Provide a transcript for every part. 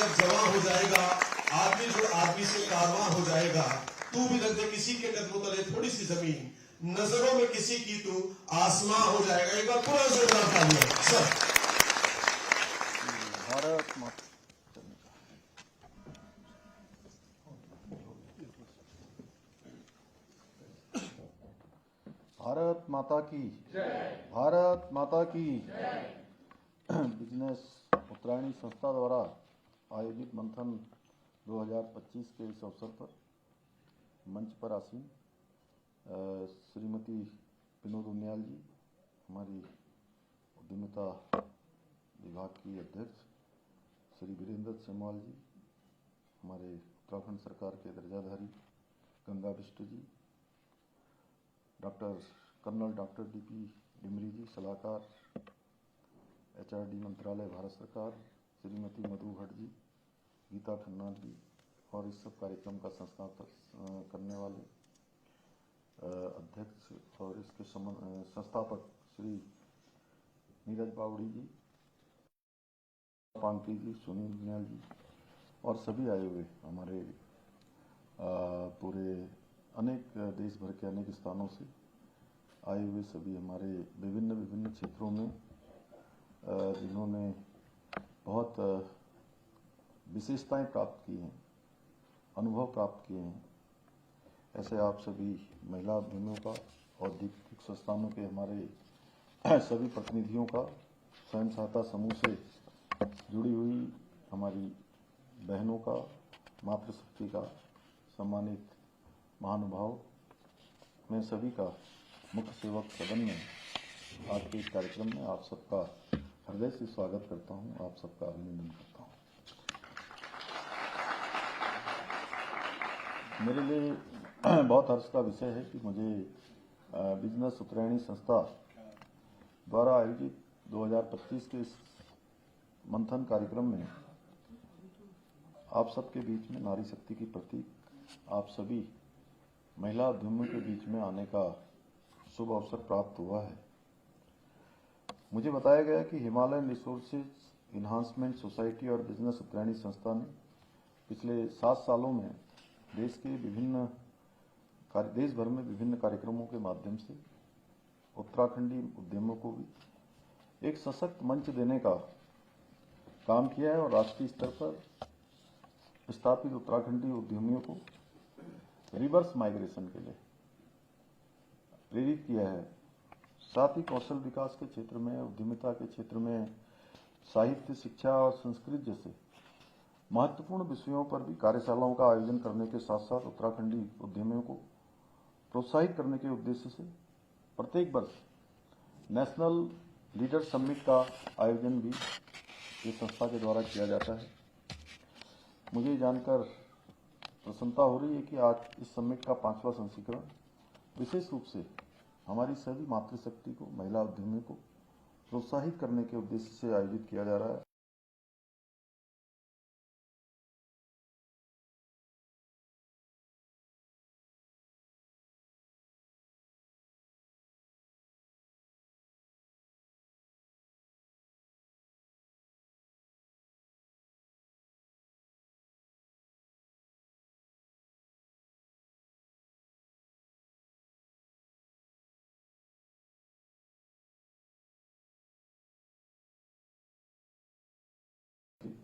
जब जवां हो जाएगा, आदमी जो आदमी से कारवां हो जाएगा, तू भी रख दे किसी के कदमों तले थोड़ी सी जमीन, नजरों में किसी की तू आसमां हो जाएगा। एक बार पूरा जोरदार तालियां सब। भारत माता भारत माता की जय। भारत माता की जय। बिजनेस उत्तरायणी संस्था द्वारा आयोजित मंथन 2025 के इस अवसर पर मंच पर आसीन श्रीमती विनोद उनियाल जी, हमारी उद्यमिता विभाग की अध्यक्ष, श्री वीरेंद्र सेमवाल जी, हमारे उत्तराखंड सरकार के दर्जाधारी गंगा बिष्ट जी, कर्नल डॉक्टर डीपी डिमरी जी, सलाहकार एचआरडी मंत्रालय भारत सरकार, श्रीमती मधु भट्ट जी, गीता खन्ना जी, और इस सब कार्यक्रम का संस्थापन करने वाले अध्यक्ष और इसके संस्थापक श्री नीरज बावड़ी जी, पांगटी जी, सुनील नियाल जी, और सभी आए हुए हमारे पूरे अनेक देश भर के अनेक स्थानों से आए हुए सभी हमारे विभिन्न विभिन्न क्षेत्रों में जिन्होंने बहुत विशेषताएं प्राप्त की हैं, अनुभव प्राप्त किए हैं, ऐसे आप सभी महिला उद्यमियों का, औद्योगिक संस्थानों के हमारे सभी प्रतिनिधियों का, स्वयं सहायता समूह से जुड़ी हुई हमारी बहनों का, मातृशक्ति का, सम्मानित महानुभाव, मैं सभी का मुख्य सेवक सदन में आज के इस कार्यक्रम में आप सबका हृदय से स्वागत करता हूं, आप सबका अभिनंदन करता हूं। मेरे लिए बहुत हर्ष का विषय है कि मुझे बिजनेस उत्तरायणी संस्था द्वारा आयोजित 2025 के इस मंथन कार्यक्रम में आप सबके बीच में नारी शक्ति की प्रतीक आप सभी महिला उद्यमियों के बीच में आने का शुभ अवसर प्राप्त हुआ है। मुझे बताया गया कि हिमालयन रिसोर्सेज इन्हांसमेंट सोसाइटी और बिजनेस उत्तरायणी संस्था ने पिछले 7 सालों में देश भर में विभिन्न कार्यक्रमों के माध्यम से उत्तराखंडी उद्यमियों को भी एक सशक्त मंच देने का काम किया है और राष्ट्रीय स्तर पर स्थापित उत्तराखंडी उद्यमियों को रिवर्स माइग्रेशन के लिए प्रेरित किया है। साथ ही कौशल विकास के क्षेत्र में, उद्यमिता के क्षेत्र में, साहित्य, शिक्षा और संस्कृत जैसे महत्वपूर्ण विषयों पर भी कार्यशालाओं का आयोजन करने के साथ साथ उत्तराखंडी उद्यमियों को प्रोत्साहित करने के उद्देश्य से प्रत्येक वर्ष नेशनल लीडर समिट का आयोजन भी इस संस्था के द्वारा किया जाता है। मुझे जानकर प्रसन्नता हो रही है कि आज इस समिट का 5वां संस्करण विशेष रूप से हमारी सभी मातृशक्ति को, महिला उद्यमियों को प्रोत्साहित करने के उद्देश्य से आयोजित किया जा रहा है।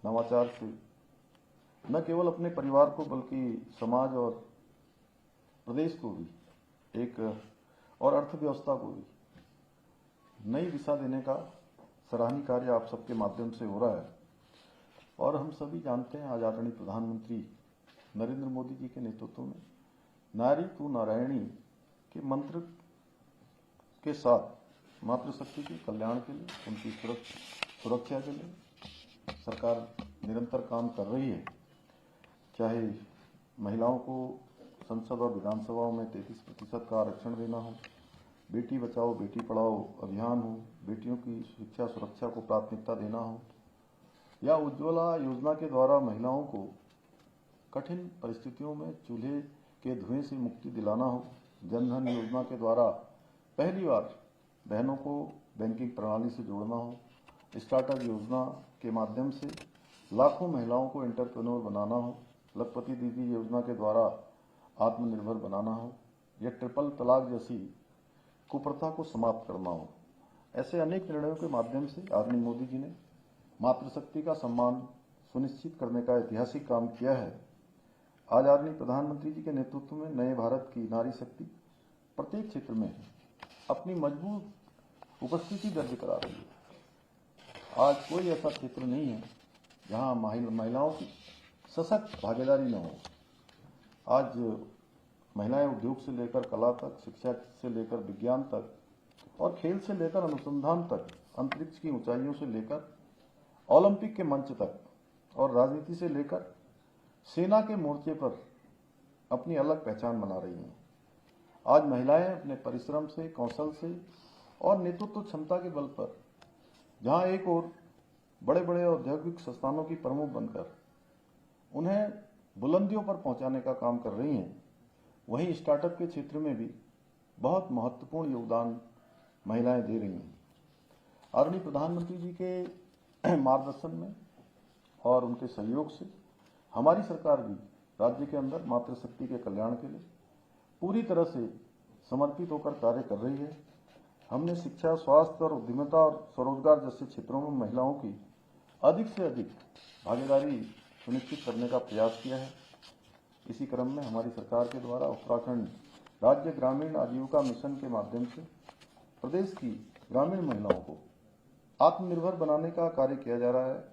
नवाचार से न केवल अपने परिवार को बल्कि समाज और प्रदेश को भी एक और अर्थव्यवस्था को भी नई दिशा देने का सराहनीय कार्य आप सबके माध्यम से हो रहा है। और हम सभी जानते हैं आज आदरणीय प्रधानमंत्री नरेंद्र मोदी जी के नेतृत्व में नारी तू नारायणी के मंत्र के साथ मातृशक्ति के कल्याण के लिए, उनकी सुरक्षा के लिए सरकार निरंतर काम कर रही है। चाहे महिलाओं को संसद और विधानसभाओं में 33% का आरक्षण देना हो, बेटी बचाओ बेटी पढ़ाओ अभियान हो, बेटियों की शिक्षा सुरक्षा को प्राथमिकता देना हो, या उज्ज्वला योजना के द्वारा महिलाओं को कठिन परिस्थितियों में चूल्हे के धुएं से मुक्ति दिलाना हो, जन धन योजना के द्वारा पहली बार बहनों को बैंकिंग प्रणाली से जोड़ना हो, स्टार्टअप योजना के माध्यम से लाखों महिलाओं को एंटरप्रेन्योर बनाना हो, लखपति दीदी योजना के द्वारा आत्मनिर्भर बनाना हो, या ट्रिपल तलाक जैसी कुप्रथा को समाप्त करना हो, ऐसे अनेक निर्णयों के माध्यम से आदरणीय मोदी जी ने मातृशक्ति का सम्मान सुनिश्चित करने का ऐतिहासिक काम किया है। आज आदरणीय प्रधानमंत्री जी के नेतृत्व में नए भारत की नारी शक्ति प्रत्येक क्षेत्र में अपनी मजबूत उपस्थिति दर्ज करा रही है। आज कोई ऐसा क्षेत्र नहीं है जहां महिलाओं की सशक्त भागीदारी न हो। आज महिलाएं उद्योग से लेकर कला तक, शिक्षा से लेकर विज्ञान तक और खेल से लेकर अनुसंधान तक, अंतरिक्ष की ऊंचाइयों से लेकर ओलंपिक के मंच तक और राजनीति से लेकर सेना के मोर्चे पर अपनी अलग पहचान बना रही हैं। आज महिलाएं अपने परिश्रम से, कौशल से और नेतृत्व क्षमता के बल पर जहां एक और बड़े बड़े औद्योगिक संस्थानों की प्रमुख बनकर उन्हें बुलंदियों पर पहुंचाने का काम कर रही हैं, वहीं स्टार्टअप के क्षेत्र में भी बहुत महत्वपूर्ण योगदान महिलाएं दे रही हैं। आदरणीय प्रधानमंत्री जी के मार्गदर्शन में और उनके सहयोग से हमारी सरकार भी राज्य के अंदर मातृशक्ति के कल्याण के लिए पूरी तरह से समर्पित होकर कार्य कर रही है। हमने शिक्षा, स्वास्थ्य और उद्यमिता और स्वरोजगार जैसे क्षेत्रों में महिलाओं की अधिक से अधिक भागीदारी सुनिश्चित करने का प्रयास किया है। इसी क्रम में हमारी सरकार के द्वारा उत्तराखंड राज्य ग्रामीण आजीविका मिशन के माध्यम से प्रदेश की ग्रामीण महिलाओं को आत्मनिर्भर बनाने का कार्य किया जा रहा है।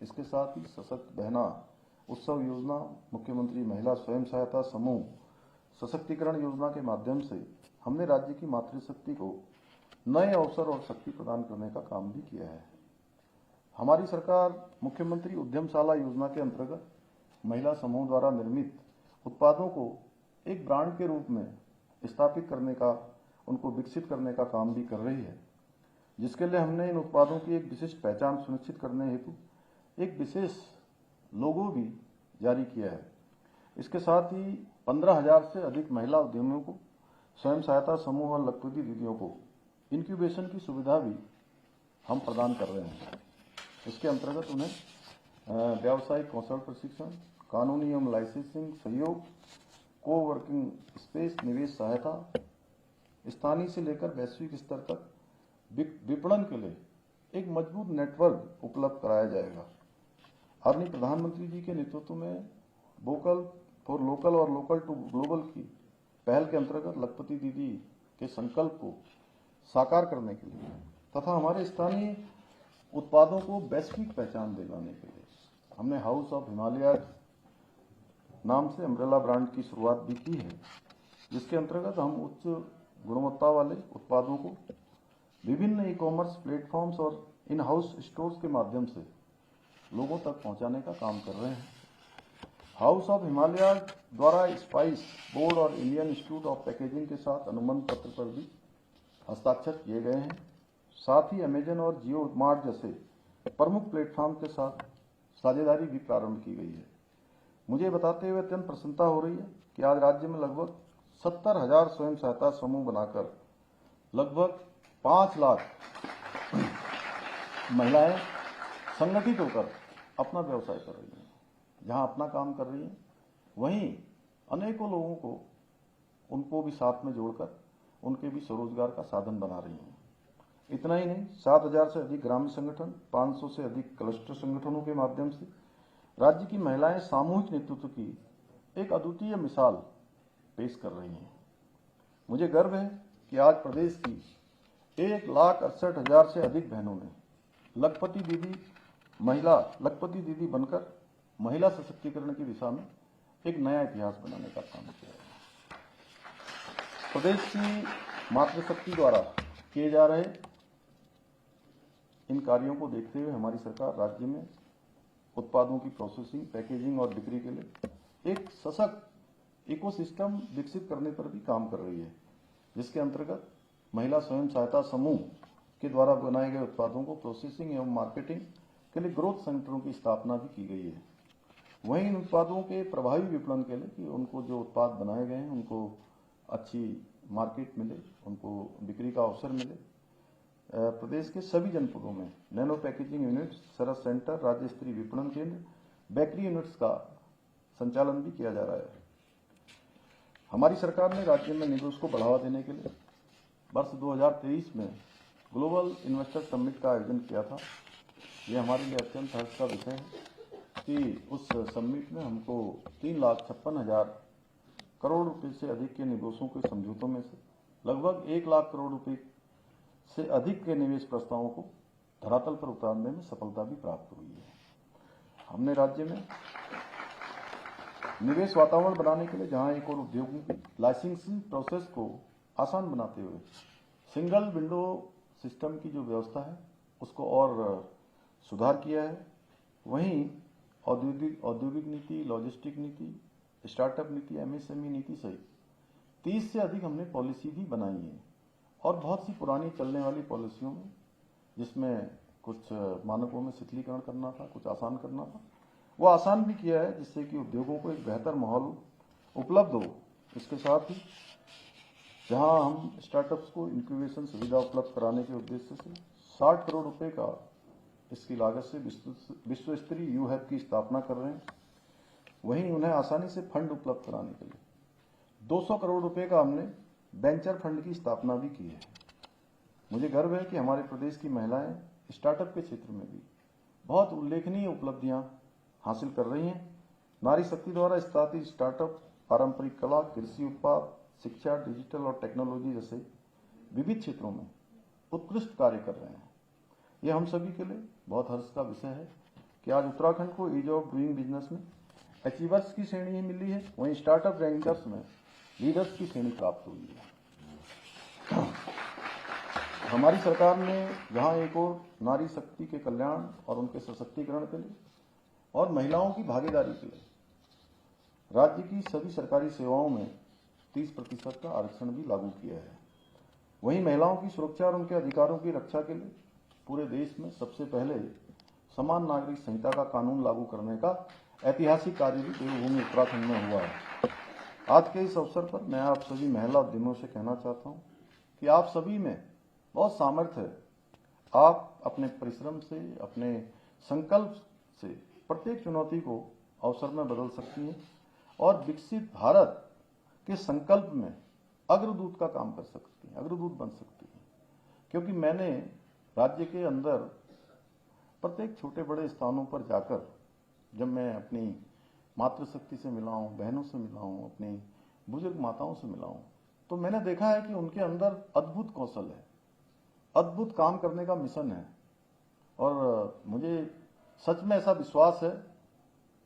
इसके साथ ही सशक्त बहना उत्सव योजना, मुख्यमंत्री महिला स्वयं सहायता समूह सशक्तिकरण योजना के माध्यम से हमने राज्य की मातृशक्ति को नए अवसर और शक्ति प्रदान करने का काम भी किया है। हमारी सरकार मुख्यमंत्री उद्यमशाला योजना के अंतर्गत महिला समूह द्वारा निर्मित उत्पादों को एक ब्रांड के रूप में स्थापित करने का, उनको विकसित करने का काम भी कर रही है, जिसके लिए हमने इन उत्पादों की एक विशिष्ट पहचान सुनिश्चित करने हेतु एक विशेष लोगो भी जारी किया है। इसके साथ ही 15,000 से अधिक महिला उद्यमियों को, स्वयं सहायता समूह और लखपति दीदियों को इंक्यूबेशन की सुविधा भी हम प्रदान कर रहे हैं। इसके अंतर्गत उन्हें व्यावसायिक कौशल प्रशिक्षण, कानूनी एवं लाइसेंसिंग सहयोग, को वर्किंग स्पेस, निवेश सहायता, स्थानीय से लेकर वैश्विक स्तर तक विपणन के लिए एक मजबूत नेटवर्क उपलब्ध कराया जाएगा। आदरणीय प्रधानमंत्री जी के नेतृत्व में वोकल फॉर लोकल और लोकल टू ग्लोबल की पहल के अंतर्गत लखपति दीदी के संकल्प को साकार करने के लिए तथा हमारे स्थानीय उत्पादों को वैश्विक पहचान दिलाने के लिए हमने हाउस ऑफ हिमालय नाम से अम्ब्रेला ब्रांड की शुरुआत भी की है, जिसके अंतर्गत हम उच्च गुणवत्ता वाले उत्पादों को विभिन्न ई-कॉमर्स प्लेटफॉर्म्स और इन हाउस स्टोर्स के माध्यम से लोगों तक पहुंचाने का काम कर रहे हैं। हाउस ऑफ हिमालय द्वारा स्पाइस बोर्ड और इंडियन इंस्टीट्यूट ऑफ पैकेजिंग के साथ अनुबंध पत्र पर भी हस्ताक्षर किए गए हैं। साथ ही अमेजन और जियो मार्ट जैसे प्रमुख प्लेटफॉर्म के साथ साझेदारी भी प्रारंभ की गई है। मुझे बताते हुए अत्यंत प्रसन्नता हो रही है कि आज राज्य में लगभग 70,000 स्वयं सहायता समूह बनाकर लगभग 5 लाख महिलाएं संगठित होकर अपना व्यवसाय कर रही हैं। जहां अपना काम कर रही हैं, वहीं अनेकों लोगों को उनको भी साथ में जोड़कर उनके भी स्वरोजगार का साधन बना रही हैं। इतना ही नहीं, 7,000 से अधिक ग्रामीण संगठन, 500 से अधिक क्लस्टर संगठनों के माध्यम से राज्य की महिलाएं सामूहिक नेतृत्व की एक अद्वितीय मिसाल पेश कर रही हैं। मुझे गर्व है कि आज प्रदेश की 1,68,000 से अधिक बहनों ने लखपति दीदी बनकर महिला सशक्तिकरण की दिशा में एक नया इतिहास बनाने का काम किया है। प्रदेश की मातृशक्ति द्वारा किए जा रहे इन कार्यों को देखते हुए हमारी सरकार राज्य में उत्पादों की प्रोसेसिंग, पैकेजिंग और बिक्री के लिए एक सशक्त इकोसिस्टम विकसित करने पर भी काम कर रही है, जिसके अंतर्गत महिला स्वयं सहायता समूह के द्वारा बनाए गए उत्पादों को प्रोसेसिंग एवं मार्केटिंग के लिए ग्रोथ सेंटरों की स्थापना भी की गई है। वहीं इन उत्पादों के प्रभावी विपणन के लिए कि उनको जो उत्पाद बनाए गए हैं उनको अच्छी मार्केट मिले, उनको बिक्री का अवसर मिले, प्रदेश के सभी जनपदों में नैनो पैकेजिंग यूनिट, सरस सेंटर, राज्य स्तरीय विपणन केंद्र, बेकरी यूनिट्स का संचालन भी किया जा रहा है। हमारी सरकार ने राज्य में निवेश को बढ़ावा देने के लिए वर्ष 2023 में ग्लोबल इन्वेस्टर समिट का आयोजन किया था। ये हमारे लिए अत्यंत हर्ष का विषय है कि उस समिट में हमको 3,56,000 करोड़ रुपए से अधिक के निवेशों के समझौतों में से लगभग 1 लाख करोड़ रुपए से अधिक के निवेश प्रस्तावों को धरातल पर उतारने में सफलता भी प्राप्त हुई है। हमने राज्य में निवेश वातावरण बनाने के लिए जहां एक और उद्योगों की लाइसेंसिंग प्रोसेस को आसान बनाते हुए सिंगल विंडो सिस्टम की जो व्यवस्था है उसको और सुधार किया है, वहीं औद्योगिक नीति, लॉजिस्टिक नीति, स्टार्टअप नीति, एमएसएमई नीति सहित 30 से अधिक हमने पॉलिसी भी बनाई है और बहुत सी पुरानी चलने वाली पॉलिसियों में जिसमें कुछ मानकों में शिथिलीकरण करना था, कुछ आसान करना था, वो आसान भी किया है जिससे कि उद्योगों को एक बेहतर माहौल उपलब्ध हो। इसके साथ ही जहां हम स्टार्टअप्स को इंक्यूबेशन सुविधा उपलब्ध कराने के उद्देश्य से 60 करोड़ रुपए का इसकी लागत से विश्व स्तरीय यू हब की स्थापना कर रहे हैं, वहीं उन्हें आसानी से फंड उपलब्ध कराने के लिए 200 करोड़ रुपए का हमने वेंचर फंड की स्थापना भी की है। मुझे गर्व है कि हमारे प्रदेश की महिलाएं स्टार्टअप के क्षेत्र में भी बहुत उल्लेखनीय उपलब्धियां हासिल कर रही हैं। नारी शक्ति द्वारा स्थापित स्टार्टअप पारंपरिक कला, कृषि उत्पाद, शिक्षा, डिजिटल और टेक्नोलॉजी जैसे विविध क्षेत्रों में उत्कृष्ट कार्य कर रहे हैं। यह हम सभी के लिए बहुत हर्ष का विषय है कि आज उत्तराखंड को ईज ऑफ डूइंग बिजनेस में अचीवर्स की श्रेणी मिली है, वहीं स्टार्टअप रैंकर्स में लीडर्स की श्रेणी प्राप्त हुई है। हमारी सरकार ने जहां एक और नारी शक्ति के कल्याण और उनके सशक्तिकरण के लिए और महिलाओं की भागीदारी के लिए राज्य की सभी सरकारी सेवाओं में 30% का आरक्षण भी लागू किया है, वहीं महिलाओं की सुरक्षा और उनके अधिकारों की रक्षा के लिए पूरे देश में सबसे पहले समान नागरिक संहिता का कानून लागू करने का ऐतिहासिक कार्य भी देवभूमि उत्तराखंड में हुआ है। आज के इस अवसर पर मैं आप सभी महिला उद्यमियों से कहना चाहता हूं कि आप सभी में बहुत सामर्थ्य है। आप अपने परिश्रम से, अपने संकल्प से प्रत्येक चुनौती को अवसर में बदल सकती हैं और विकसित भारत के संकल्प में अग्रदूत का काम कर सकती हैं, अग्रदूत बन सकती हैं। क्योंकि मैंने राज्य के अंदर प्रत्येक छोटे बड़े स्थानों पर जाकर जब मैं अपनी मातृशक्ति से मिला हूं, बहनों से मिला हूं, अपनी बुजुर्ग माताओं से मिला हूं, तो मैंने देखा है कि उनके अंदर अद्भुत कौशल है, अद्भुत काम करने का मिशन है। और मुझे सच में ऐसा विश्वास है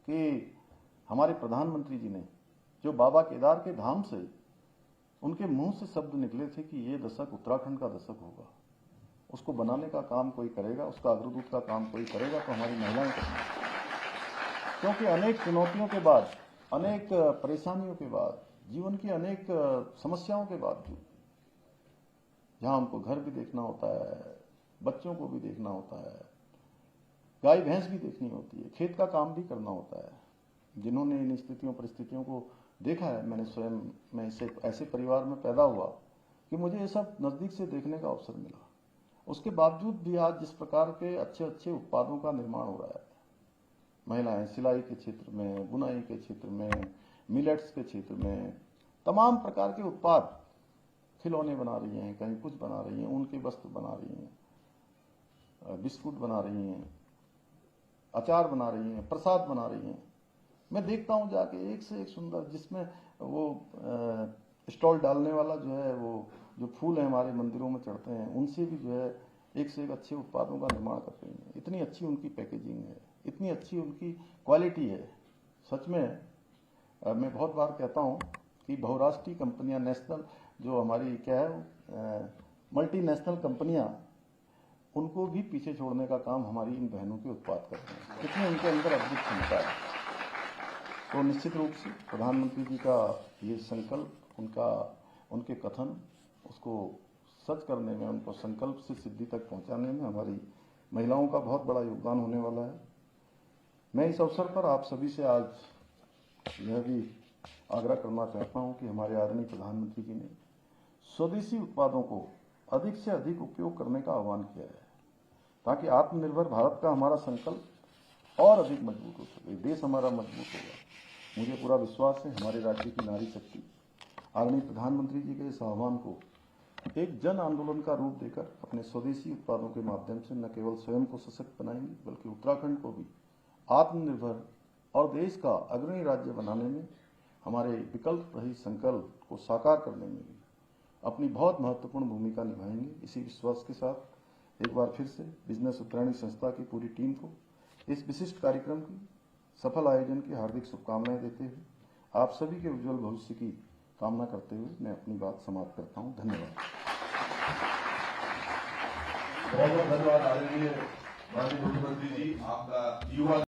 कि हमारे प्रधानमंत्री जी ने जो बाबा केदार के धाम से उनके मुंह से शब्द निकले थे कि ये दशक उत्तराखंड का दशक होगा, उसको बनाने का काम कोई करेगा, उसका अग्रदूत का काम कोई करेगा तो हमारी महिलाएं करेंगी। क्योंकि अनेक चुनौतियों के बाद, अनेक परेशानियों के बाद, जीवन की अनेक समस्याओं के बावजूद जहां हमको घर भी देखना होता है, बच्चों को भी देखना होता है, गाय भैंस भी देखनी होती है, खेत का काम भी करना होता है, जिन्होंने इन स्थितियों परिस्थितियों को देखा है, मैंने स्वयं मैं ऐसे परिवार में पैदा हुआ कि मुझे ये सब नजदीक से देखने का अवसर मिला। उसके बावजूद भी आज जिस प्रकार के अच्छे अच्छे उत्पादों का निर्माण हो रहा है, महिलाएं सिलाई के क्षेत्र में, बुनाई के क्षेत्र में, मिलेट्स के क्षेत्र में तमाम प्रकार के उत्पाद, खिलौने बना रही हैं, कहीं कुछ बना रही हैं, ऊन के वस्त्र बना रही हैं, बिस्कुट बना रही हैं, अचार बना रही हैं, प्रसाद बना रही हैं। मैं देखता हूं जाके एक से एक सुंदर, जिसमें वो स्टॉल डालने वाला जो है, वो जो फूल है हमारे मंदिरों में चढ़ते हैं, उनसे भी जो है एक से एक अच्छे उत्पादों का निर्माण कर रही हैं। इतनी अच्छी उनकी पैकेजिंग है, इतनी अच्छी उनकी क्वालिटी है। सच में मैं बहुत बार कहता हूं कि बहुराष्ट्रीय कंपनियां, नेशनल जो हमारी क्या है, मल्टीनेशनल कंपनियां, उनको भी पीछे छोड़ने का काम हमारी इन बहनों के उत्पाद करते हैं। कितनी उनके अंदर अद्भुत क्षमता है। तो निश्चित रूप से प्रधानमंत्री जी का ये संकल्प, उनके कथन, उसको सच करने में, उनको संकल्प से सिद्धि तक पहुंचाने में हमारी महिलाओं का बहुत बड़ा योगदान होने वाला है। मैं इस अवसर पर आप सभी से आज यह भी आग्रह करना चाहता हूं कि हमारे आदरणीय प्रधानमंत्री जी ने स्वदेशी उत्पादों को अधिक से अधिक उपयोग करने का आह्वान किया है, ताकि आत्मनिर्भर भारत का हमारा संकल्प और अधिक मजबूत हो सके, देश हमारा मजबूत होगा। मुझे पूरा विश्वास है हमारे राज्य की नारी शक्ति आदरणीय प्रधानमंत्री जी के इस आह्वान को एक जन आंदोलन का रूप देकर अपने स्वदेशी उत्पादों के माध्यम से न केवल स्वयं को सशक्त बनाएंगे, बल्कि उत्तराखंड को भी आत्मनिर्भर और देश का अग्रणी राज्य बनाने में, हमारे विकल्प रहित संकल्प को साकार करने में भी अपनी बहुत महत्वपूर्ण भूमिका निभाएंगे। इसी विश्वास के साथ एक बार फिर से बिजनेस उत्तरायणी संस्था की पूरी टीम को इस विशिष्ट कार्यक्रम की सफल आयोजन की हार्दिक शुभकामनाएं देते हुए आप सभी के उज्जवल भविष्य की कामना करते हुए मैं अपनी बात समाप्त करता हूं। धन्यवाद। बहुत बहुत धन्यवाद आदरणीय माननीय मुख्यमंत्री जी, आपका युवा